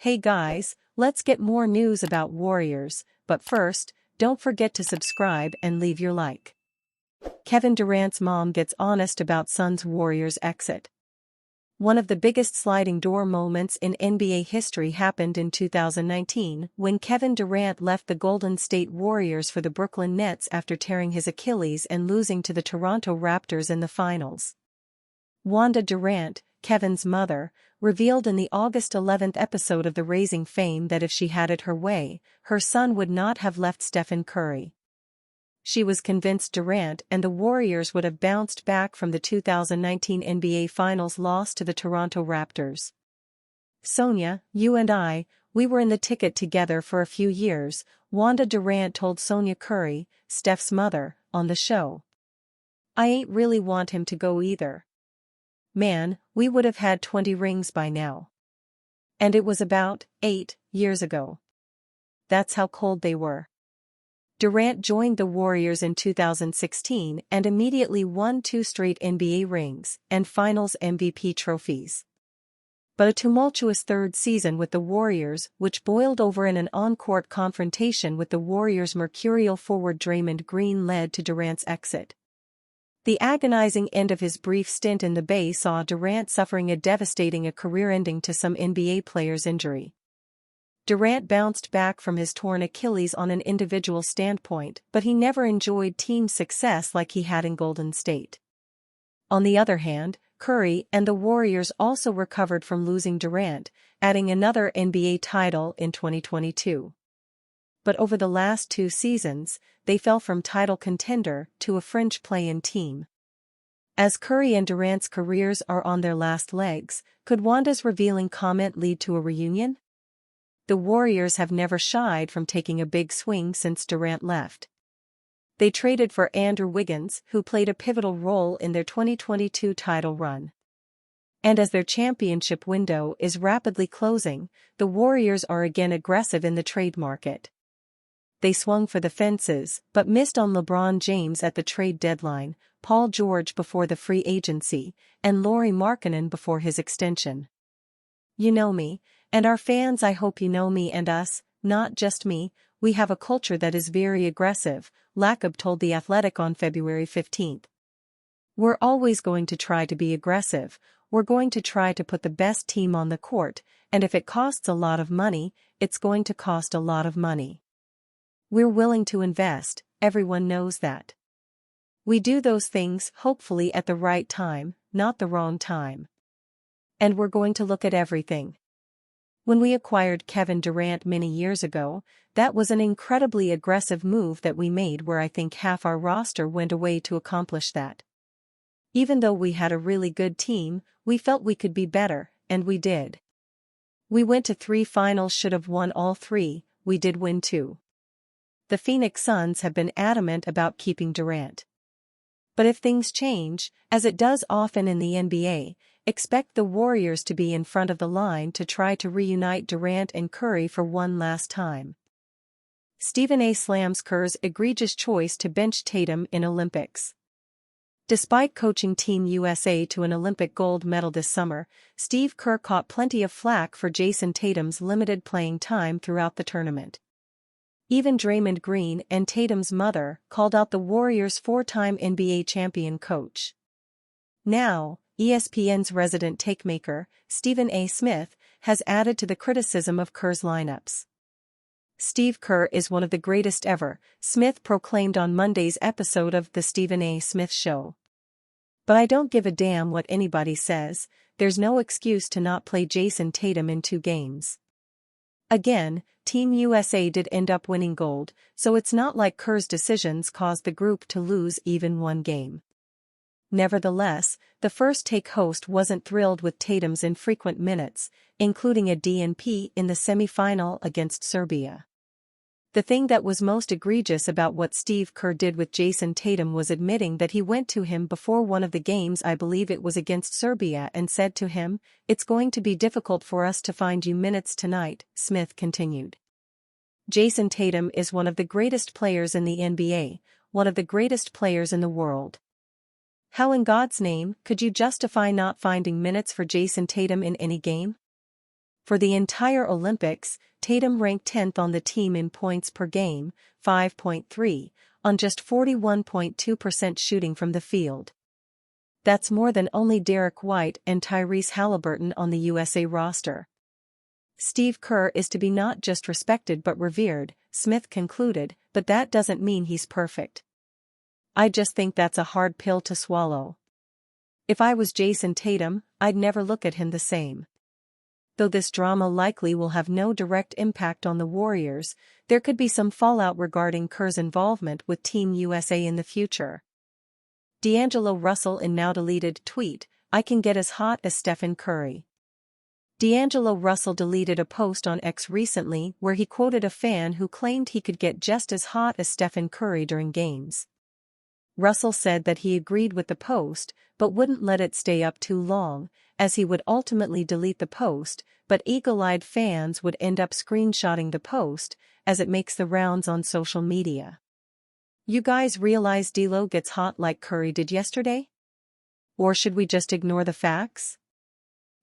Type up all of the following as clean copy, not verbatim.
Hey guys, let's get more news about Warriors, but first, don't forget to subscribe and leave your like. Kevin Durant's mom gets honest about son's Warriors exit. One of the biggest sliding door moments in NBA history happened in 2019 when Kevin Durant left the Golden State Warriors for the Brooklyn Nets after tearing his Achilles and losing to the Toronto Raptors in the finals. Wanda Durant, Kevin's mother, revealed in the August 11th episode of The Raising Fame that if she had it her way, her son would not have left Stephen Curry. She was convinced Durant and the Warriors would have bounced back from the 2019 NBA Finals loss to the Toronto Raptors. "Sonia, you and we were in the ticket together for a few years," Wanda Durant told Sonia Curry, Steph's mother, on the show. "I ain't really want him to go either. Man, we would have had 20 rings by now. And it was about 8 years ago. That's how cold they were." Durant joined the Warriors in 2016 and immediately won 2 straight NBA rings and Finals MVP trophies. But a tumultuous third season with the Warriors, which boiled over in an on-court confrontation with the Warriors' mercurial forward Draymond Green, led to Durant's exit. The agonizing end of his brief stint in the Bay saw Durant suffering a devastating career ending to some NBA players' injury. Durant bounced back from his torn Achilles on an individual standpoint, but he never enjoyed team success like he had in Golden State. On the other hand, Curry and the Warriors also recovered from losing Durant, adding another NBA title in 2022. But over the last 2 seasons, they fell from title contender to a fringe play-in team. As Curry and Durant's careers are on their last legs, could Wanda's revealing comment lead to a reunion? The Warriors have never shied from taking a big swing since Durant left. They traded for Andrew Wiggins, who played a pivotal role in their 2022 title run. And as their championship window is rapidly closing, the Warriors are again aggressive in the trade market. They swung for the fences, but missed on LeBron James at the trade deadline, Paul George before the free agency, and Lauri Markkanen before his extension. "You know me, and our fans, I hope you know me and us, not just me, we have a culture that is very aggressive," Lacob told The Athletic on February 15. "We're always going to try to be aggressive, we're going to try to put the best team on the court, and if it costs a lot of money, it's going to cost a lot of money. We're willing to invest, everyone knows that. We do those things hopefully at the right time, not the wrong time. And we're going to look at everything. When we acquired Kevin Durant many years ago, that was an incredibly aggressive move that we made where I think half our roster went away to accomplish that. Even though we had a really good team, we felt we could be better, and we did. We went to 3 finals, should have won all 3, we did win 2. The Phoenix Suns have been adamant about keeping Durant. But if things change, as it does often in the NBA, expect the Warriors to be in front of the line to try to reunite Durant and Curry for one last time." Stephen A. slams Kerr's egregious choice to bench Tatum in Olympics. Despite coaching Team USA to an Olympic gold medal this summer, Steve Kerr caught plenty of flack for Jason Tatum's limited playing time throughout the tournament. Even Draymond Green and Tatum's mother called out the Warriors' 4-time NBA champion coach. Now, ESPN's resident takemaker, Stephen A. Smith, has added to the criticism of Kerr's lineups. "Steve Kerr is one of the greatest ever," Smith proclaimed on Monday's episode of The Stephen A. Smith Show. "But I don't give a damn what anybody says, there's no excuse to not play Jason Tatum in 2 games. Again, Team USA did end up winning gold, so it's not like Kerr's decisions caused the group to lose even 1 game. Nevertheless, the First Take host wasn't thrilled with Tatum's infrequent minutes, including a DNP in the semi-final against Serbia. The thing that was most egregious about what Steve Kerr did with Jason Tatum was admitting that he went to him before one of the games, I believe it was against Serbia, and said to him, 'It's going to be difficult for us to find you minutes tonight,'" Smith continued. Jason Tatum is one of the greatest players in the NBA, one of the greatest players in the world. How in God's name could you justify not finding minutes for Jason Tatum in any game? For the entire Olympics, Tatum ranked 10th on the team in points per game, 5.3, on just 41.2% shooting from the field. That's more than only Derek White and Tyrese Halliburton on the USA roster. Steve Kerr is to be not just respected but revered, Smith concluded, but that doesn't mean he's perfect. I just think that's a hard pill to swallow. If I was Jason Tatum, I'd never look at him the same. Though this drama likely will have no direct impact on the Warriors, there could be some fallout regarding Kerr's involvement with Team USA in the future. D'Angelo Russell in now-deleted tweet, I can get as hot as Stephen Curry. D'Angelo Russell deleted a post on X recently where he quoted a fan who claimed he could get just as hot as Stephen Curry during games. Russell said that he agreed with the post, but wouldn't let it stay up too long, as he would ultimately delete the post, but eagle-eyed fans would end up screenshotting the post, as it makes the rounds on social media. You guys realize D'Lo gets hot like Curry did yesterday? Or should we just ignore the facts?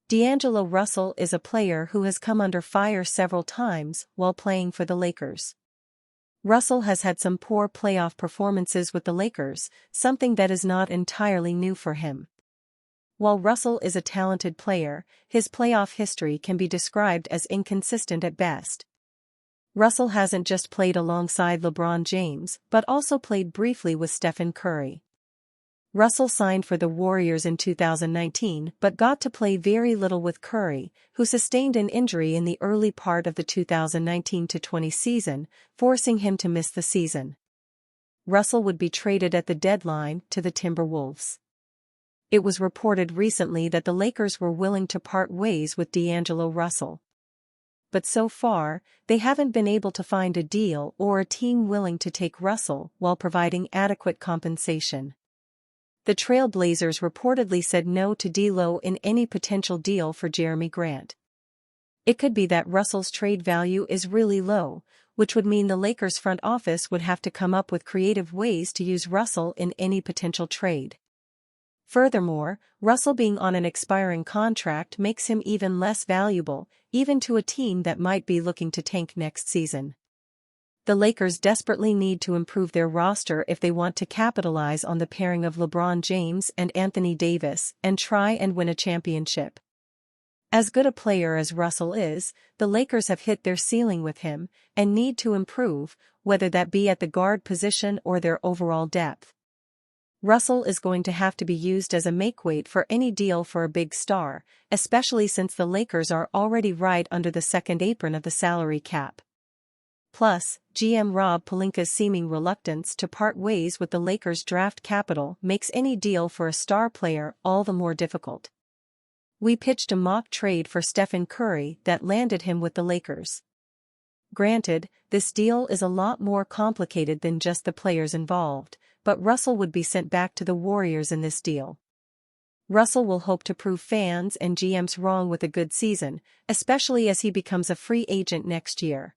D'Angelo Russell is a player who has come under fire several times while playing for the Lakers. Russell has had some poor playoff performances with the Lakers, something that is not entirely new for him. While Russell is a talented player, his playoff history can be described as inconsistent at best. Russell hasn't just played alongside LeBron James but also played briefly with Stephen Curry. Russell signed for the Warriors in 2019 but got to play very little with Curry, who sustained an injury in the early part of the 2019-20 season, forcing him to miss the season. Russell would be traded at the deadline to the Timberwolves. It was reported recently that the Lakers were willing to part ways with D'Angelo Russell. But so far, they haven't been able to find a deal or a team willing to take Russell while providing adequate compensation. The Trail Blazers reportedly said no to D'Lo in any potential deal for Jeremy Grant. It could be that Russell's trade value is really low, which would mean the Lakers front office would have to come up with creative ways to use Russell in any potential trade. Furthermore, Russell being on an expiring contract makes him even less valuable, even to a team that might be looking to tank next season. The Lakers desperately need to improve their roster if they want to capitalize on the pairing of LeBron James and Anthony Davis and try and win a championship. As good a player as Russell is, the Lakers have hit their ceiling with him and need to improve, whether that be at the guard position or their overall depth. Russell is going to have to be used as a makeweight for any deal for a big star, especially since the Lakers are already right under the second apron of the salary cap. Plus, GM Rob Pelinka's seeming reluctance to part ways with the Lakers' draft capital makes any deal for a star player all the more difficult. We pitched a mock trade for Stephen Curry that landed him with the Lakers. Granted, this deal is a lot more complicated than just the players involved, but Russell would be sent back to the Warriors in this deal. Russell will hope to prove fans and GMs wrong with a good season, especially as he becomes a free agent next year.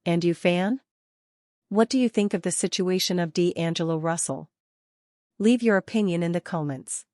And you fan? What do you think of the situation of D'Angelo Russell? Leave your opinion in the comments.